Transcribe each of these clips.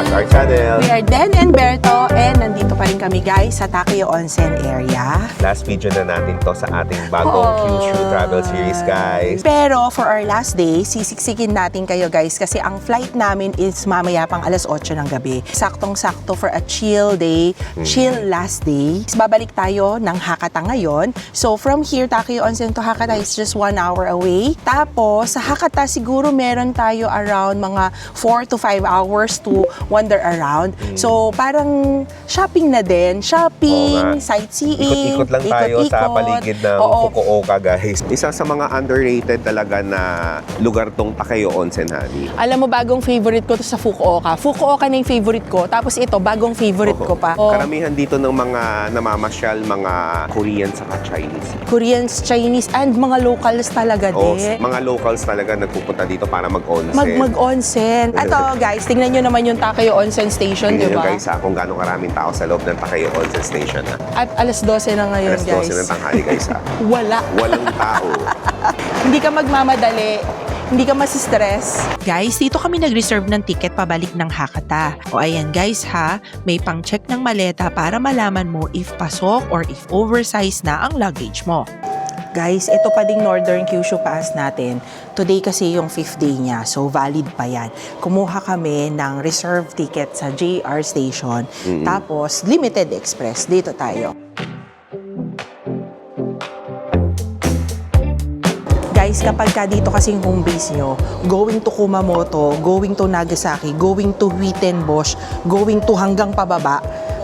back to our channel. We are Den and Berto and nandito pa rin kami guys sa Takeo Onsen area. Last video na natin to sa ating bagong Kyushu travel series, guys. Pero for our last day, sisiksikin natin kayo guys kasi ang flight namin is mamaya pang alas 8 ng gabi. Saktong-sakto for a chill day, chill last day. Babalik tayo ng Hakata ngayon. So from here, Takeo Onsen to Hakata is just 1 hour away. Tapos sa Hakata siguro meron tayo around mga 4 to 5 hours to wander around. So parang shopping na din. Shopping, sightseeing. Ikot-ikot lang tayo sa paligid ng Fukuoka, guys. Isa sa mga underrated talaga na lugar tong Takeo Onsen, honey. Alam mo, bagong favorite ko to sa Fukuoka. Fukuoka na yung favorite ko. Tapos ito, bagong favorite ko pa. Karamihan dito ng mga namamasyal, mga Korean saka Chinese. Koreans, Chinese, and mga locals talaga din. Mga locals talaga nagpupunta dito para mag-onsen. Mag-onsen. Ito guys, tingnan nyo naman yung Takeo Onsen Station, di ba? Guys, kung gaano karaming tao sa loob ng Takeo Onsen Station. At alas 12 na ngayon, alas 12 guys. ng tanghali, guys. Walang tao. Hindi ka magmamadali. Hindi ka masistress. Guys, dito kami nag-reserve ng ticket pabalik ng Hakata. O ayan guys ha, may pang-check ng maleta para malaman mo if pasok or if oversized na ang luggage mo. Guys, ito pa ding Northern Kyushu Pass natin. Today kasi yung 5th day niya, so valid pa yan. Kumuha kami ng reserve ticket sa JR station. Tapos, limited express. Dito tayo. Guys, kapag ka dito kasing home base nyo, going to Kumamoto, going to Nagasaki, going to Huitenbosch, going to hanggang pababa,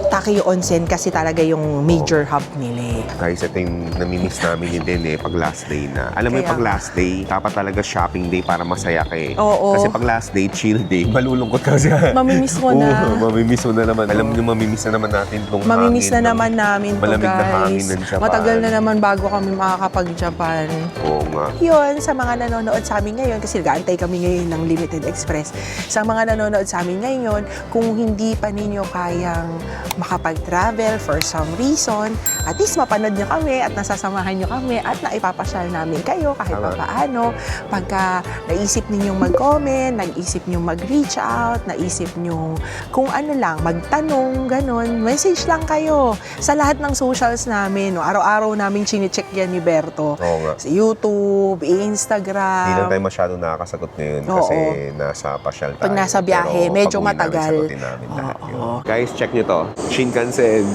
Takeo Onsen kasi talaga yung major hub nila. Guys, ito yung namimiss namin din pag last day na. Alam mo yung pag last day, dapat talaga shopping day para masaya ka eh. Oo. Kasi pag last day, chill day, malulungkot ka kasi. Mamimiss mo na. Mamimiss mo na naman. Alam niyo, mamimiss na naman natin itong hangin. Mamimiss na naman namin to, malamig guys. na hangin ng Japan. Matagal na naman bago kami makakapag-Japan. Oo nga. Yun, sa mga nanonood sa amin ngayon, kasi nag-aantay kami ngayon ng Limited Express. Sa mga nanonood sa amin ngayon, kung hindi pa ninyo kayang makapag-travel for some reason, at least mapanood nyo kami at nasasamahan nyo kami at naipapasyal namin kayo kahit pa paano. Pagka naisip ninyong mag-comment, naisip nyong mag-reach out, naisip nyong kung ano lang, magtanong, ganun, message lang kayo sa lahat ng socials namin. No? Araw-araw namin chine-check yan ni Berto. Oo nga. Sa YouTube, Instagram. Hindi lang tayo masyadong nakakasagot ngayon kasi nasa pasyal tayo. Pag nasa biyahe, medyo matagal. Namin lahat yun. Guys, check nyo to. Shinkansen.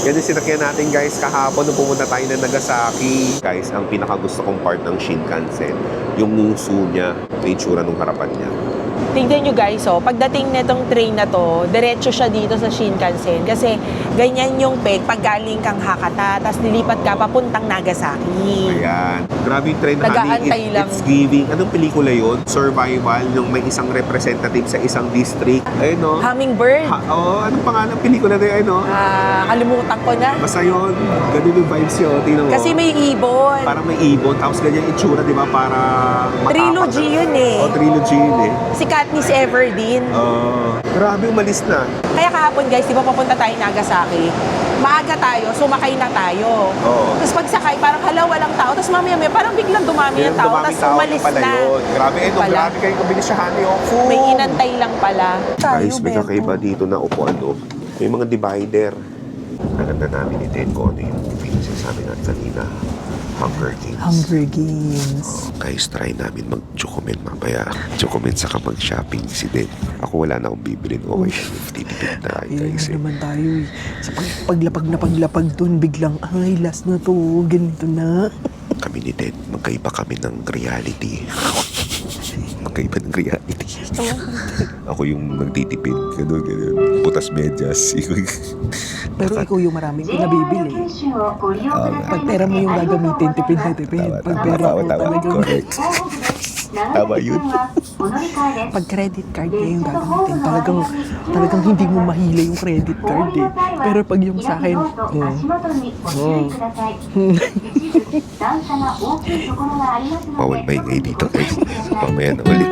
Yan yung sinakyan natin, guys, kahapon nung pumunta tayo ng Nagasaki. Guys, ang pinakagusto kong part ng Shinkansen, yung muso niya, may itsura nung harapan niya. Tingnan nyo guys, pagdating nitong train na to, diretso siya dito sa Shinkansen. Kasi ganyan yung peg pag galing kang Hakata, tapos nilipat ka papuntang Nagasaki. Ayan. Grabe yung train, Nag-aantay lang. It's giving. Anong pelikula yun? Survival, yung may isang representative sa isang district. Ayun, no? Hummingbird. Anong pangalan ng pelikula na yun, no? Kalimutan ko na. Basta yun, ganun yung vibes yun. Tingnan mo. Kasi may ibon. Parang may ibon, tapos ganyan yung itsura, di ba? Para Trilogy yun eh. Trilogy yun eh. Si Katniss Everdeen. Grabe, umalis na. Kaya kahapon guys, di ba papunta tayo Nagasaki? Maaga tayo, sumakay na tayo. Tapos pagsakay, parang walang tao. Tapos mamaya parang biglang dumami ang tao. Tapos umalis na. Grabe, grabe kayo kabilisahan yung food. May inantay lang pala. Guys, may kakaiba dito na upuan, may mga divider. Naganda namin din kung ano yung sinasabi natin kanina. Hunger Games. Hunger Games. Guys, try namin mag-chocomen mamaya. Chocomen saka mag-shopping si Den. Ako wala na akong bibilin. Okay, 50 na tayo, guys. naman tayo eh. Sa paglapag dun, biglang, ay, last na to, ganito na. Kami ni Den, magkaiba kami ng reality. Magkaiba ng reality. Ako yung nagtitipid. Ganun. Butas medyas. Pero ikaw yung maraming pinabibili. Pag pera mo yung gagamitin, tipid na tipid. Pag pera mo talagang... Correct. Tama yun. Pag credit card na yung gagamitin, talagang hindi mo mahila yung credit card eh. Pero pag yung sa akin, bawal ba ingay dito, guys? Mamaya na ulit.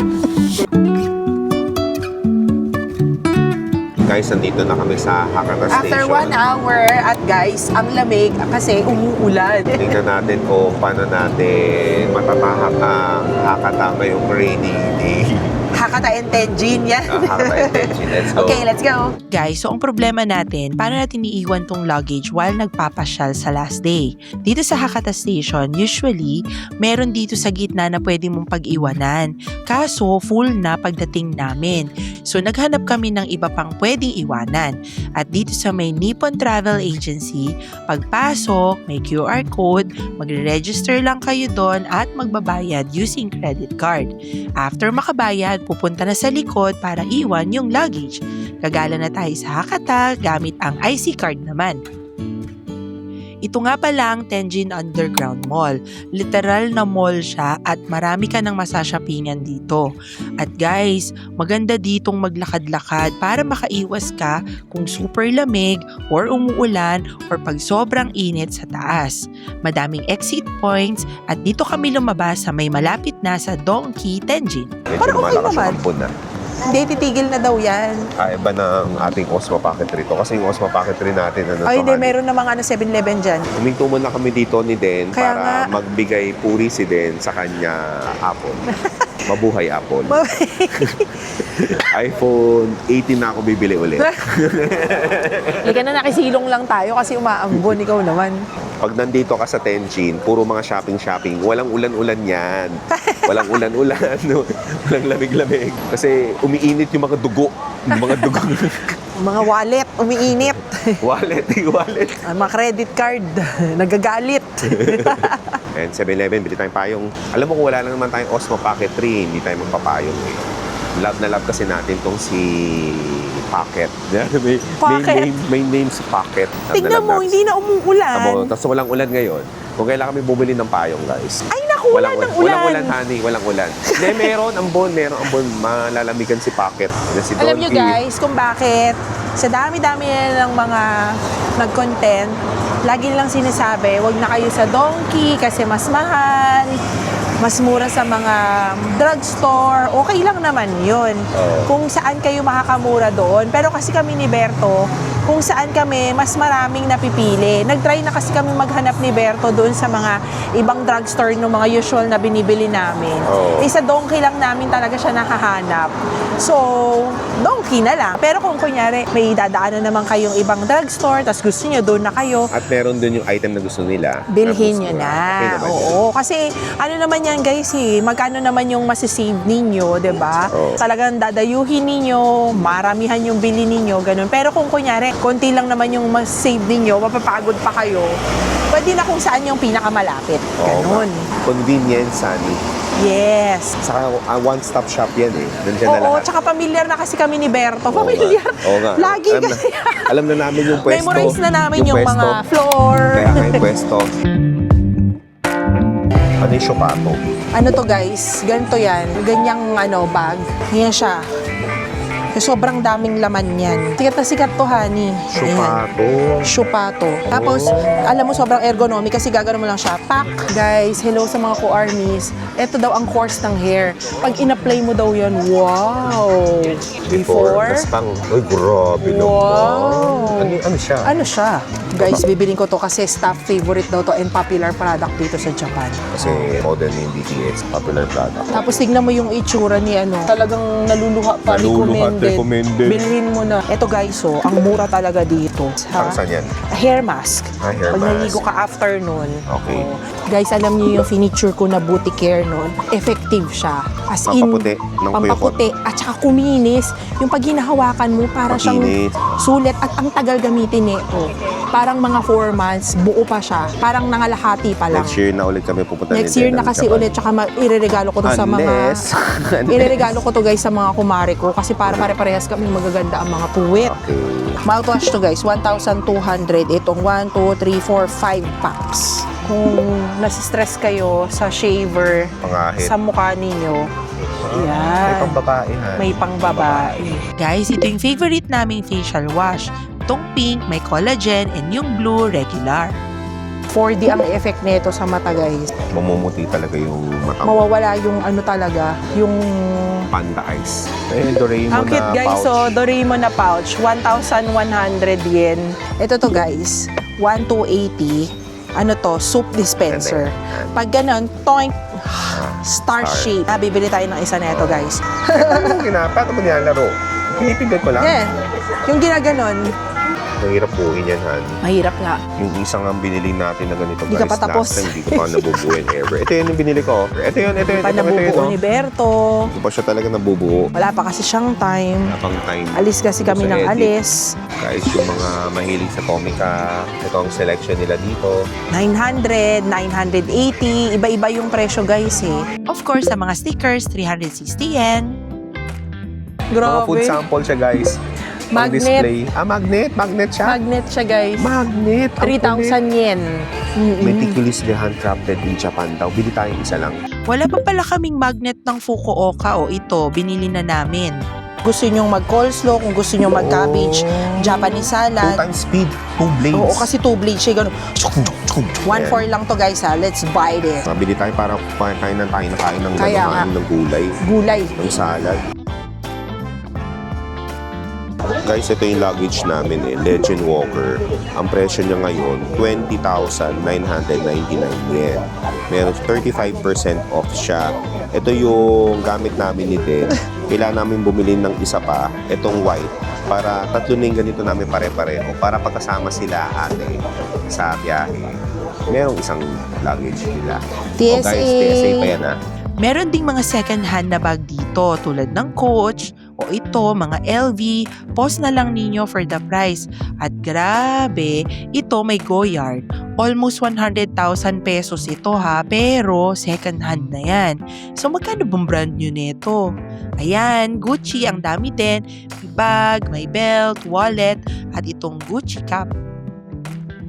Guys, nandito na kami sa Hakata Station. After 1 hour at guys, ang lamig kasi umuulan. Tingnan natin kung paano natin matatahak ang Hakata ngayong rainy day. Hakata and Tenjin yan. Hakata and Tenjin. Let's go. Okay, let's go. Guys, so ang problema natin, paano natin iiwan tong luggage while nagpapasyal sa last day? Dito sa Hakata Station, usually, meron dito sa gitna na pwede mong pag-iwanan. Kaso, full na pagdating namin. So, naghanap kami ng iba pang pwedeng iwanan. At dito sa may Nippon Travel Agency, pagpasok, may QR code, magre-register lang kayo doon at magbabayad using credit card. After makabayad, pupunta na sa likod para iwan yung luggage. Gagala na tayo sa Hakata gamit ang IC card naman. Ito nga pala ang Tenjin Underground Mall. Literal na mall siya at marami ka ng masashopingan dito. At guys, maganda ditong maglakad-lakad para makaiwas ka kung super lamig or umuulan or pag sobrang init sa taas. Madaming exit points at dito kami lumabas sa may malapit na sa Donki Tenjin. Medyo Parang okay malakas naman. ang ampon na. Hindi, titigil na daw yan. Iba na ang ating Osmo Pocket rito. Kasi yung Osmo Pocket rin natin, Ay, hindi, honey? meron na mga 7-Eleven dyan. Huminto muna kami dito ni Den Kaya para nga. magbigay puri si Den sa kanya Apple. Mabuhay Apple. iPhone 18 na ako bibili ulit. Halika na, nakisilong lang tayo kasi umaambon, ikaw naman. Pag nandito ka sa Tenjin, puro mga shopping. Walang ulan-ulan yan. Walang ulan-ulan. Walang lamig-lamig. Kasi umiinit yung mga dugo. Yung mga dugo. Mga wallet, umiinit. wallet. Mga credit card, nagagalit. And 7-Eleven, bili tayong payong. Alam mo kung wala lang naman tayong Osmo Pocket 3, hindi tayo magpapayong. Love na love kasi natin tong si Pocket. Pocket? May name si Pocket. Love na Tignan love mo, natin. hindi na umuulan. Tapos walang ulan ngayon. Kung kailangan kami bumili ng payong, guys. Ay naku, wala ng ulan. Walang ulan, honey. Walang ulan. Hindi, meron ambon. Malalamigan si Pocket. Si Alam nyo Donkey. guys kung bakit sa dami-dami na ng mga nag-content, lagi nilang sinasabi, wag na kayo sa Donkey kasi mas mahal, mas mura sa mga drugstore, okay lang naman yun. Kung saan kayo makakamura doon. Pero kasi kami ni Berto, kung saan kami, mas maraming napipili. Nag-try na kasi kami maghanap ni Berto doon sa mga ibang drugstore ng mga usual na binibili namin. Eh, sa Donkey lang namin talaga siya nakahanap. So, Donkey na lang. Pero kung kunyari, may dadaanan naman kayong ibang drugstore, tapos gusto niyo doon na kayo, At meron din yung item na gusto nila. bilhin Tapos, nyo okay na. naman yun. Oo. Kasi ano naman yan guys magkano naman yung masisave ninyo, 'di ba? Oo. Talagang dadayuhin ninyo, maramihan yung bili ninyo, ganun. Pero kung kunyari, konti lang naman yung masave ninyo, mapapagod pa kayo, pwede na kung saan yung pinakamalapit. Oo, Ganun. Convenience, honey. Yes. Saka one-stop shop yan eh. Nandiyan na Oo, lahat. tsaka familiar na kasi kami ni Berto. Oo Familiar. nga. Oo nga. Lagi Alam kasi. alam na namin yung pwesto. Memorize na namin yung pwesto. mga floor. Kaya nga yung pwesto. Ano yung Shopato? Ano to guys, ganito yan, ganyang bag, yan siya. Sobrang daming laman yan. Sikat na sikat to, honey. Ayan. Shopato. Shopato. Tapos, alam mo, sobrang ergonomic kasi gagano mo lang siya. Pack. Guys, hello sa mga co-armies. Ito daw ang course ng hair. Pag in-apply mo daw yan, wow! Before? Tapos pang, uy, grabe Wow. naman. Ano siya? Ano siya? Guys, bibiling ko to kasi staff favorite daw to and popular product dito sa Japan. Kasi modern yung BTS, popular product. Tapos tignan mo yung itsura ni talagang naluluha pa, Naluluha, recommended. Bilhin mo na. Ito guys, ang mura talaga dito. Para saan yan? Hair mask. Hair Pag mask. naligo ka afternoon. Okay. Guys, alam niyo yung finiture ko na booty care noon. Effective siya. As in, Pampaputi ng pampaputi. At saka kuminis. Yung pag hinahawakan mo, para siyang Makinis. sulit. At ang tagal gamitin nito. Parang mga 4 months, buo pa siya. Parang nangalahati pa lang. Next year na ulit kami pupunta Next year na kasi ulit, tsaka ireregalo ko to sa mga... Ireregalo ko to guys sa mga kumare ko kasi para pare-parehas kami magaganda ang mga puwit. Okay. Mouthwash to guys, 1,200. Itong 1, 2, 3, 4, 5 packs. Kung nasistress kayo sa shaver, Pangahit. sa mukha ninyo, May yan. pang babae ha. May pang babae. Guys, ito yung favorite naming facial wash. Itong pink, may collagen, and yung blue, regular. 4D ang effect nito sa mata guys. Mamumuti talaga yung mata mo. Mawawala yung talaga, yung... Panda eyes. Eh, Doraemon Ang cute na guys, pouch. so Doraemon na pouch, 1,100 yen. Ito to guys, 1,280. Ano to, soup dispenser. Pag ganon, toink, star shape. Bibili tayo ng isa na ito guys. Paano mo nilalaro? Pinipindot ko lang. Yan. Yung ginaganon, Mahirap buuin yan, Han. mahirap nga. Yung isang ang binili natin na ganito, Hindi guys. ka pa tapos. Last time, hindi ko pa nabubuin ever. Ito yun yung binili ko. Ito yun. Pa nabubuo ni Berto. Hindi pa siya talaga nabubuo. Wala pa kasi siyang time. Napang time. Alis kasi kami Sa ng edit. alis. Guys, yung mga mahilig sa Comica, ito ang selection nila dito. 900, 980, iba-iba yung presyo guys eh. Of course, sa mga stickers, 360 yen. Mga food Grabe. sample siya, guys. Pang Magnet. display. Magnet. Magnet siya. Magnet siya guys. Magnet. Ang kulit. 3,000 yen. Meticulously handcrafted in Japan daw. Bili tayong isa lang. Wala pa pala kaming magnet ng Fukuoka o ito, binili na namin. Gusto nyong mag-coleslaw, kung gusto nyong mag-cabbage, Japanese 2 salad. times speed. 2 blades. Oo, kasi 2 blades siya, gano'n. 1-4 lang to guys ha, let's buy this. Mabili tayo para kain ng kain ng Kaya nga. ng gulay. Gulay. Ng salad. Guys, ito yung luggage namin Legend Walker. Ang presyo niya ngayon, 20,999 yen. Meron 35% off siya. Ito yung gamit namin ni Ted. Kailangan namin bumili ng isa pa, itong white, para tatlo na yung ganito namin pare-pareho. Para pagkasama sila ate sa biyahe. Merong isang luggage nila. O guys, TSA pa yan ha. Meron ding mga second-hand na bag dito tulad ng Coach o ito, mga LV, post na lang ninyo for the price. At grabe, ito may Goyard. Almost 100,000 pesos ito ha, pero second-hand na yan. So magkano bang brand nyo nito? Ayan, Gucci, ang dami din. May bag, may belt, wallet, at itong Gucci cap.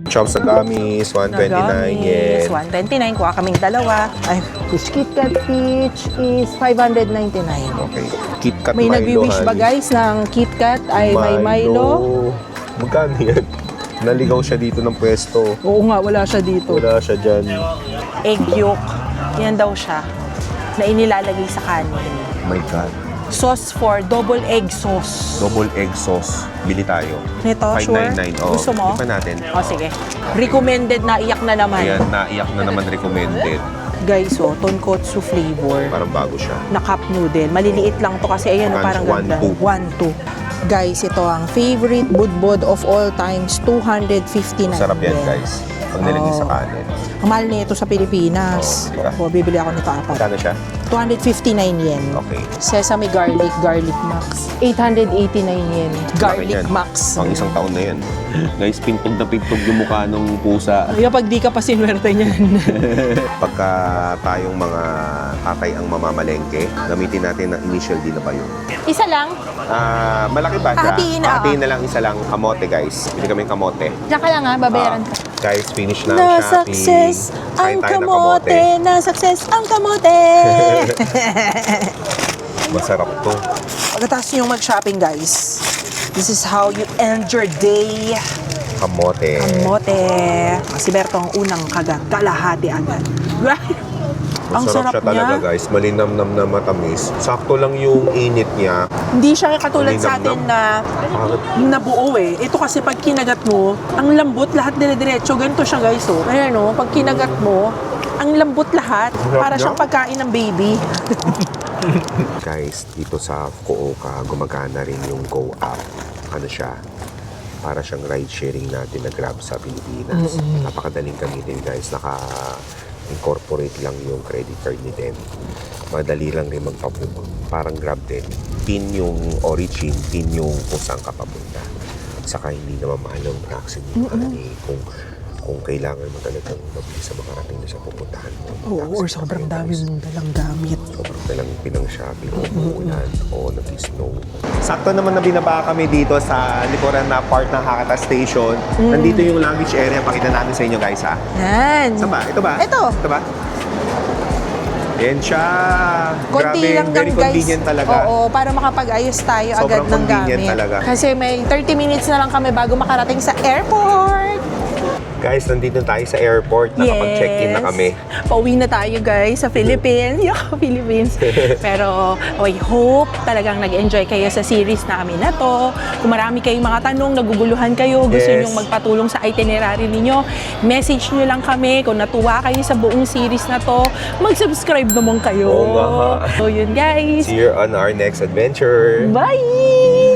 Chops sa gamis, 129 yen. 129, kuha kaming dalawa. Ay, Peach Kit Kat Peach is 599. Okay. KitKat May Milo, nag-wish ba honey. guys ng Kit Kat ay may Milo? Magkano yan? Naligaw siya dito ng pwesto. Oo nga, wala siya dito. Wala siya dyan. Egg yolk. Yan daw siya na inilalagay sa kanin. Oh my God. Sauce for double egg sauce. Double egg sauce. Bili tayo. Nito, sure? 599. Oh, Gusto mo? Ipan natin. O sige. Recommended na iyak na naman. Ayan, naiyak na naman recommended. Guys, tonkotsu flavor. Parang bago siya. Na cup noodle. Maliliit lang to kasi ayan, parang One, ganda. two. 1-2. Guys, ito ang favorite budbod of all times, 259 Sarap yan, yen. guys. Pag nilagay sa kanin. Ang mahal nito sa Pilipinas. Oh, diba? O, bibili ako nito 4. Magkano siya? 259 yen. Okay. Sesame garlic max. 889 yen. Garlic Bakit yan? max. Pang isang taon na yan. Guys, pintog na pintog yung mukha ng pusa. Kaya pag di ka pa sinwerte niyan. Pagka tayong mga tatay ang mamamalengke, gamitin natin ang initial D na ba yun? Isa lang. Malaki ba siya? Hatiin na, Hatiin na lang isa lang. Kamote, guys. Bili kami kamote. Diyan ka lang ha, babayaran ka. Guys, finish na ang Na shopping. success ang Kain tayo ng kamote. Na success ang kamote. Masarap to. Pagkatapos nyo mag-shopping guys, this is how you end your day. Kamote. Kamote. Si Berto ang unang kalahati agad. Ang Masarap sarap siya talaga, niya. guys. Malinamnam na matamis. Sakto lang yung init niya. Hindi siya katulad sa atin na nabuo eh. Ito kasi pag kinagat mo, ang lambot, lahat dire-diretso. Ganito siya guys oh. Ayan oh, pag kinagat mo, ang lambot lahat. Sarap Para niya. siyang pagkain ng baby. Guys, dito sa Fukuoka, gumagana rin yung Go App. Ano siya? Para siyang ride sharing natin na Grab sa Pilipinas. Napakadaling gamitin, guys. Incorporate lang yung credit card ni Den. Madali lang rin magpabook. Parang Grab din. Pin yung origin, pin yung kung saan ka papunta. Saka hindi naman mahal ang taxi mo. Kung kailangan mo talagang mabilis sa makarating na sa pupuntahan mo. Oo, or sobrang dami mong dalang gamit. Sobrang dalang pinang-shopping o umuulan o nag-snow. Sakto naman na binaba kami dito sa likuran na part ng Hakata Station. Nandito yung luggage area. Pakita namin sa inyo, guys, ha? Yan. Ito ba? Ito ba? Ito. Ito ba? Yan siya. Konti Grabe, lang very guys. convenient talaga. Oo, para makapag-ayos tayo Sobrang agad ng convenient gamit. talaga. Kasi may 30 minutes na lang kami bago makarating sa airport. Guys, nandito tayo sa airport. Nakapag-check-in na kami. Pauwi na tayo guys sa Philippines. Philippines. Pero I hope talagang nag-enjoy kayo sa series namin na to. Kung marami kayong mga tanong, naguguluhan kayo, gusto Yes. nyong magpatulong sa itinerary ninyo, message nyo lang kami. Kung natuwa kayo sa buong series na to, mag-subscribe naman kayo. Oo nga. So yun guys. See you on our next adventure. Bye!